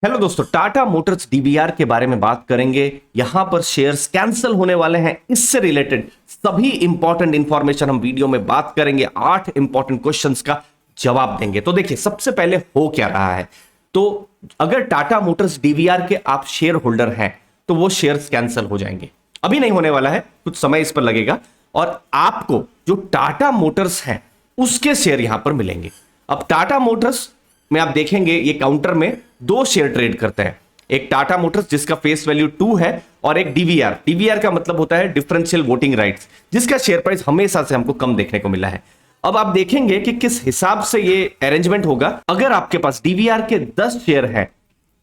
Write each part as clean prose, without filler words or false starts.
Hello दोस्तों, Tata Motors DVR के बारे में बात करेंगे। यहां पर शेयर्स कैंसिल होने वाले हैं, इससे रिलेटेड सभी इंपॉर्टेंट इंफॉर्मेशन हम वीडियो में बात करेंगे। 8 इंपॉर्टेंट क्वेश्चंस का जवाब देंगे। तो देखिए, सबसे पहले हो क्या रहा है। तो अगर टाटा मोटर्स डीवीआर के आप शेयर होल्डर हैं तो वो शेयर्स कैंसिल हो जाएंगे। अभी नहीं होने वाला है, कुछ समय इस पर लगेगा और आपको जो टाटा मोटर्स है उसके शेयर यहां पर मिलेंगे। अब टाटा मोटर्स में आप देखेंगे ये काउंटर में 2 शेयर ट्रेड करते हैं। एक टाटा मोटर्स जिसका फेस वैल्यू 2 है और एक डीवीआर। डीवीआर का मतलब होता है डिफरेंशियल वोटिंग राइट्स, जिसका शेयर प्राइस हमेशा से हमको कम देखने को मिला है। अब आप देखेंगे कि किस हिसाब से ये अरेंजमेंट होगा। अगर आपके पास डीवीआर के 10 शेयर हैं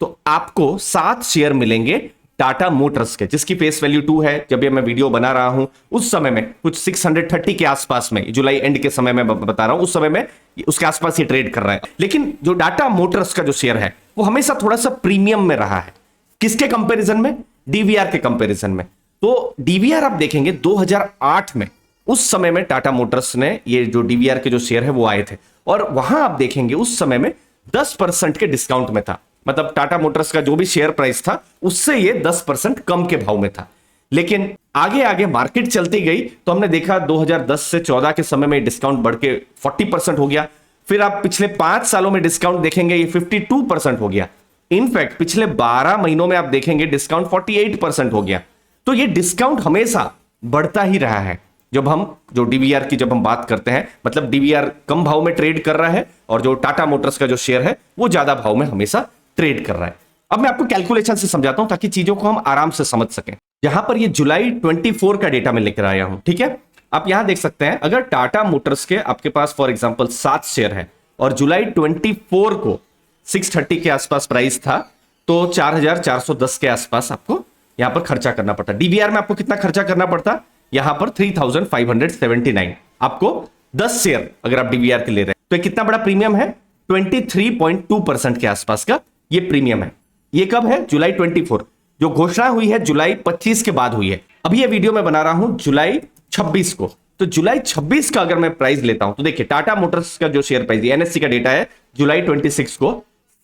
तो आपको 7 शेयर मिलेंगे टाटा मोटर्स के, जिसकी फेस वैल्यू 2 है। जब ये मैं वीडियो बना रहा हूं उस समय में कुछ 630 के आसपास में, जुलाई एंड के समय में बता रहा हूं, उस समय में उसके आसपास ये ट्रेड कर रहा है। लेकिन जो टाटा मोटर्स का जो शेयर है वो हमेशा थोड़ा सा प्रीमियम में रहा है। किसके कंपैरिजन में? डीवीआर के कंपैरिजन में। तो डीवीआर आप देखेंगे 2008 में, उस समय में टाटा मोटर्स ने ये जो डीवीआर के जो शेयर है वो आए थे और वहां आप देखेंगे उस समय में 10% के डिस्काउंट में था। मतलब टाटा मोटर्स का जो भी शेयर प्राइस था उससे ये 10% कम के भाव में था। लेकिन आगे आगे मार्केट चलती गई तो हमने देखा 2010 से 14 के समय में डिस्काउंट बढ़ के 40% हो गया। फिर आप पिछले 5 सालों में डिस्काउंट देखेंगे ये 52% हो गया। इनफैक्ट पिछले 12 महीनों में आप देखेंगे डिस्काउंट 48% हो गया। तो ये डिस्काउंट हमेशा बढ़ता ही रहा है। जब हम जो डीवीआर की जब हम बात करते हैं, मतलब डीवीआर कम भाव में ट्रेड कर रहा है और जो टाटा मोटर्स का जो शेयर है वो ज्यादा भाव में हमेशा ट्रेड कर रहा है। अब मैं आपको कैलकुलेशन से समझाता हूं ताकि चीजों को हम आराम से समझ सकें। यहां पर ये जुलाई 24 का डेटा मैं लेकर आया हूं, ठीक है। आप यहां देख सकते हैं, अगर टाटा मोटर्स के आपके पास फॉर एग्जांपल 7 शेयर है और जुलाई 24 को 630 के आसपास प्राइस था तो 4410 के आसपास आपको यहां पर खर्चा करना पड़ता। डीवीआर में आपको कितना खर्चा करना पड़ता? यहां पर 3579। आपको 10 शेयर अगर आप डीवीआर के ले रहे हैं तो कितना बड़ा प्रीमियम है? 23.2% के आसपास का ये प्रीमियम है। ये कब है? जुलाई 24। जो घोषणा हुई है जुलाई 25 के बाद हुई है। अभी ये वीडियो मैं बना रहा हूं जुलाई 26 को। तो जुलाई 26 का अगर मैं प्राइस लेता हूं तो देखिए, टाटा मोटर्स का जो शेयर प्राइस एनएससी का डेटा है जुलाई 26 को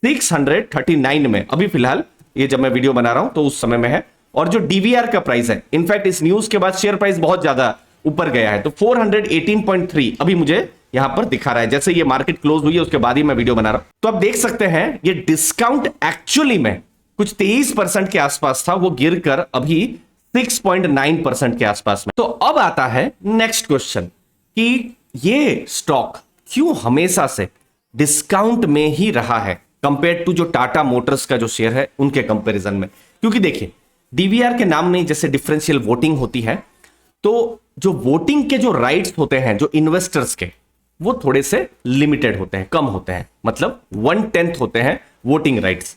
639 में, अभी फिलहाल ये जब मैं वीडियो बना रहा हूं तो उस समय में है। और जो डीवीआर का प्राइस है, इनफैक्ट इस न्यूज के बाद शेयर प्राइस बहुत ज्यादा ऊपर गया है, तो 418.3 अभी मुझे यहां पर दिखा रहा है। जैसे ये मार्केट क्लोज हुई है उसके बाद ही मैं वीडियो बना रहा हूं। तो आप देख सकते हैं ये डिस्काउंट एक्चुअली में कुछ 23% के आसपास था, वो गिरकर अभी 6.9% के आसपास में। तो अब आता है नेक्स्ट क्वेश्चन कि ये स्टॉक क्यों हमेशा से डिस्काउंट में ही रहा है कंपेयर टू जो टाटा मोटर्स का जो शेयर है उनके कंपैरिजन में। क्योंकि देखिए, डीवीआर के नाम में जैसे डिफरेंशियल वोटिंग होती है, तो जो वोटिंग के जो राइट्स होते हैं जो इन्वेस्टर्स के, वो थोड़े से लिमिटेड होते हैं, कम होते हैं। मतलब 1/10 होते हैं वोटिंग राइट्स।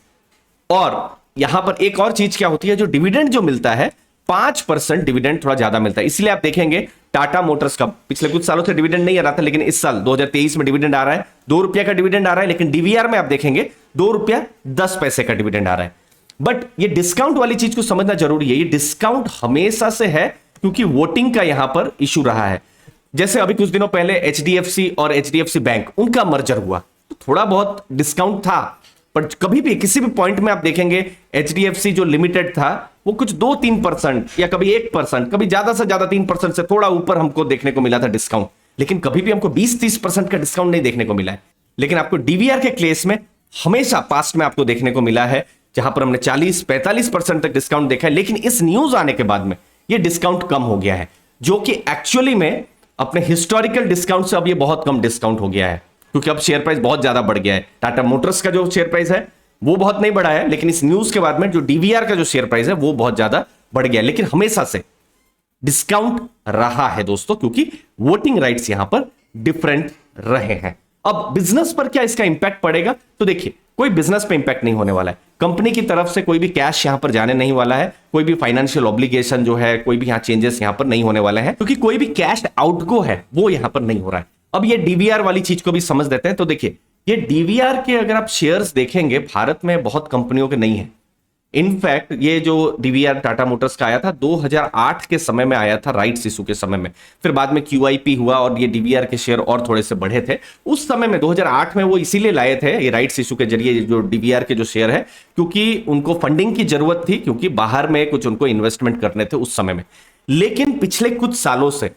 और यहां पर एक और चीज क्या होती है, जो डिविडेंड जो मिलता है 5% डिविडेंड थोड़ा ज्यादा मिलता है। इसलिए आप देखेंगे टाटा मोटर्स का पिछले कुछ सालों से डिविडेंड नहीं आ रहा था, लेकिन इस साल 2023 में डिविडेंड आ रहा है। 2 रुपया का डिविडेंड आ रहा है। लेकिन डीवीआर में आप देखेंगे 2 रुपया 10 पैसे का डिविडेंड आ रहा है। बट ये डिस्काउंट वाली चीज को समझना जरूरी है। ये डिस्काउंट हमेशा से है क्योंकि वोटिंग का यहां पर इशू रहा है। जैसे अभी कुछ दिनों पहले एचडीएफसी और एचडीएफसी बैंक, उनका मर्जर हुआ तो थोड़ा बहुत डिस्काउंट था। पर कभी भी किसी भी पॉइंट में आप देखेंगे एचडीएफसी जो लिमिटेड था वो कुछ 2-3% या कभी 1%, कभी ज्यादा से ज्यादा 3% से थोड़ा ऊपर हमको देखने को मिला था डिस्काउंट। लेकिन कभी भी हमको 20-30% का डिस्काउंट नहीं देखने को मिला है। लेकिन आपको डीवीआर के केस में हमेशा पास्ट में आपको देखने को मिला है, जहां पर हमने 40-45% तक डिस्काउंट देखा है। लेकिन इस न्यूज आने के बाद में ये डिस्काउंट कम हो गया है, जो कि एक्चुअली में अपने हिस्टोरिकल डिस्काउंट से अब ये बहुत कम डिस्काउंट हो गया है, क्योंकि अब शेयर प्राइस बहुत ज्यादा बढ़ गया है। टाटा मोटर्स का जो शेयर प्राइस है वो बहुत नहीं बढ़ा है, लेकिन इस न्यूज के बाद में जो डीवीआर का जो शेयर प्राइस है वो बहुत ज्यादा बढ़ गया है। लेकिन हमेशा से डिस्काउंट रहा है दोस्तों, क्योंकि वोटिंग राइट्स यहां पर डिफरेंट रहे हैं। अब बिजनेस पर क्या इसका इंपैक्ट पड़ेगा? तो देखिए, कोई बिजनेस पे इंपैक्ट नहीं होने वाला है। कंपनी की तरफ से कोई भी कैश यहां पर जाने नहीं वाला है। कोई भी फाइनेंशियल ऑब्लिगेशन जो है, कोई भी यहां चेंजेस यहां पर नहीं होने वाले हैं, क्योंकि कोई भी कैश आउटगो है वो यहां पर नहीं हो रहा है। अब ये डीवीआर वाली चीज को भी समझ देते हैं। तो देखिए, ये डीवीआर के अगर आप शेयर्स देखेंगे, भारत में बहुत कंपनियों के नहीं है। इनफैक्ट ये जो डीवीआर टाटा मोटर्स का आया था 2008 के समय में आया था, राइट्स इशू के समय में। फिर बाद में क्यूआईपी हुआ और ये डीवीआर के शेयर और थोड़े से बढ़े थे उस समय में। 2008 में वो इसीलिए लाए थे ये राइट्स इशू के जरिए जो डीवीआर के जो शेयर है, क्योंकि उनको फंडिंग की जरूरत थी, क्योंकि बाहर में कुछ उनको इन्वेस्टमेंट करने थे उस समय में। लेकिन पिछले कुछ सालों से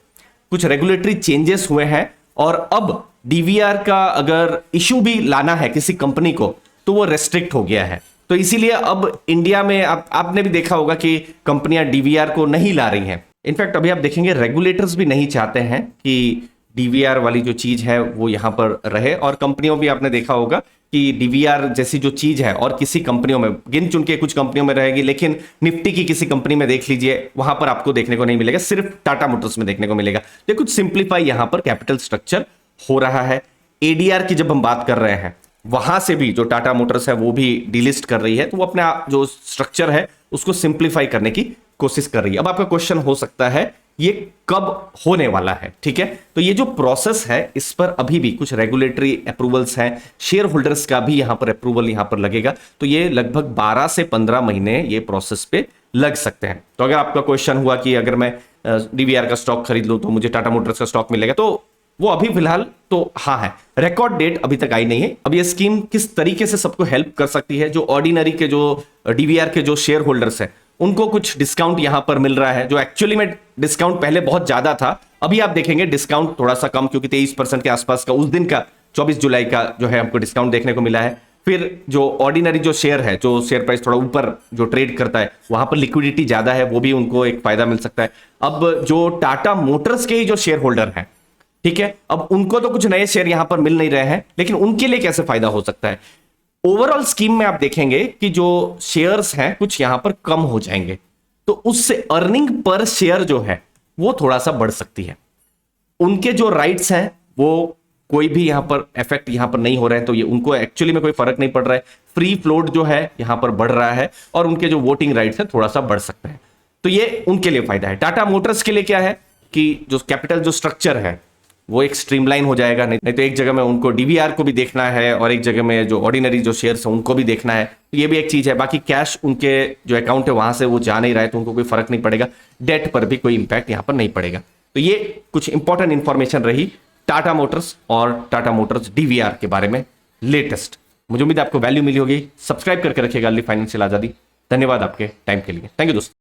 कुछ रेगुलेटरी चेंजेस हुए हैं और अब डीवीआर का अगर इशू भी लाना है किसी कंपनी को तो वो रेस्ट्रिक्ट हो गया है। तो इसीलिए अब इंडिया में आपने भी देखा होगा कि कंपनियां डीवीआर को नहीं ला रही हैं। इनफैक्ट अभी आप देखेंगे रेगुलेटर्स भी नहीं चाहते हैं कि डीवीआर वाली जो चीज है वो यहां पर रहे, और कंपनियों भी आपने देखा होगा कि डीवीआर जैसी जो चीज है और किसी कंपनियों में गिन चुन के कुछ कंपनियों में रहेगी, लेकिन निफ्टी की किसी कंपनी में देख लीजिए वहां पर आपको देखने को नहीं मिलेगा, सिर्फ टाटा मोटर्स में देखने को मिलेगा। तो कुछ सिंप्लीफाई यहां पर कैपिटल स्ट्रक्चर हो रहा है। एडीआर की जब हम बात कर रहे हैं वहां से भी जो टाटा मोटर्स है वो भी डिलिस्ट कर रही है, तो वो अपने जो स्ट्रक्चर है उसको सिंप्लीफाई करने की कोशिश कर रही है। अब आपका क्वेश्चन हो सकता है ये कब होने वाला है, ठीक है। तो ये जो प्रोसेस है इस पर अभी भी कुछ रेगुलेटरी अप्रूवल्स हैं, शेयर होल्डर्स का भी यहां पर अप्रूवल यहां पर लगेगा, तो ये लगभग 12 से 15 महीने ये प्रोसेस पे लग सकते हैं। तो अगर आपका क्वेश्चन हुआ कि अगर मैं डीवीआर का स्टॉक खरीद लूं तो मुझे टाटा मोटर्स का स्टॉक मिलेगा, तो वो अभी फिलहाल तो हाँ है, रिकॉर्ड डेट अभी तक आई नहीं है। अब ये स्कीम किस तरीके से सबको हेल्प कर सकती है, जो ऑर्डिनरी के जो डीवीआर के जो शेयर होल्डर्स हैं उनको कुछ डिस्काउंट यहां पर मिल रहा है, जो एक्चुअली में डिस्काउंट पहले बहुत ज्यादा था, अभी आप देखेंगे डिस्काउंट थोड़ा सा कम, क्योंकि 23% के आसपास का उस दिन का 24 जुलाई का जो है हमको डिस्काउंट देखने को मिला है। फिर जो ऑर्डिनरी जो शेयर है, जो शेयर प्राइस थोड़ा ऊपर जो ट्रेड करता है वहां पर लिक्विडिटी ज्यादा है, वो भी उनको एक फायदा मिल सकता है। अब जो टाटा मोटर्स के ही जो शेयर होल्डर हैं, ठीक है, अब उनको तो कुछ नए शेयर यहां पर मिल नहीं रहे हैं, लेकिन उनके लिए कैसे फायदा हो सकता है। ओवरऑल स्कीम में आप देखेंगे कि जो शेयर्स हैं कुछ यहां पर कम हो जाएंगे, तो उससे अर्निंग पर शेयर जो है वो थोड़ा सा बढ़ सकती है। उनके जो राइट्स हैं वो कोई भी यहां पर इफेक्ट यहां पर नहीं हो रहा है, तो ये उनको एक्चुअली में कोई फर्क नहीं पड़ रहा है। फ्री फ्लोट जो है यहां पर बढ़ रहा है और उनके जो वोटिंग राइट्स है थोड़ा सा बढ़ सकते हैं, तो ये उनके लिए फायदा है। टाटा मोटर्स के लिए क्या है कि जो कैपिटल जो स्ट्रक्चर है वो एक स्ट्रीमलाइन हो जाएगा, नहीं तो एक जगह में उनको डीवीआर को भी देखना है और एक जगह में जो ऑर्डिनरी जो शेयर्स है उनको भी देखना है, तो ये भी एक चीज है। बाकी कैश उनके जो अकाउंट है वहां से वो जा नहीं रहा है, तो उनको कोई फर्क नहीं पड़ेगा, डेट पर भी कोई इंपैक्ट यहां पर नहीं पड़ेगा। तो ये कुछ इंपॉर्टेंट इंफॉर्मेशन रही टाटा मोटर्स और टाटा मोटर्स डीवीआर के बारे में लेटेस्ट। मुझे उम्मीद है आपको वैल्यू मिली होगी। सब्सक्राइब करके रखिएगा अर्ली फाइनेंशियल आजादी। धन्यवाद आपके टाइम के लिए। थैंक यू दोस्तों।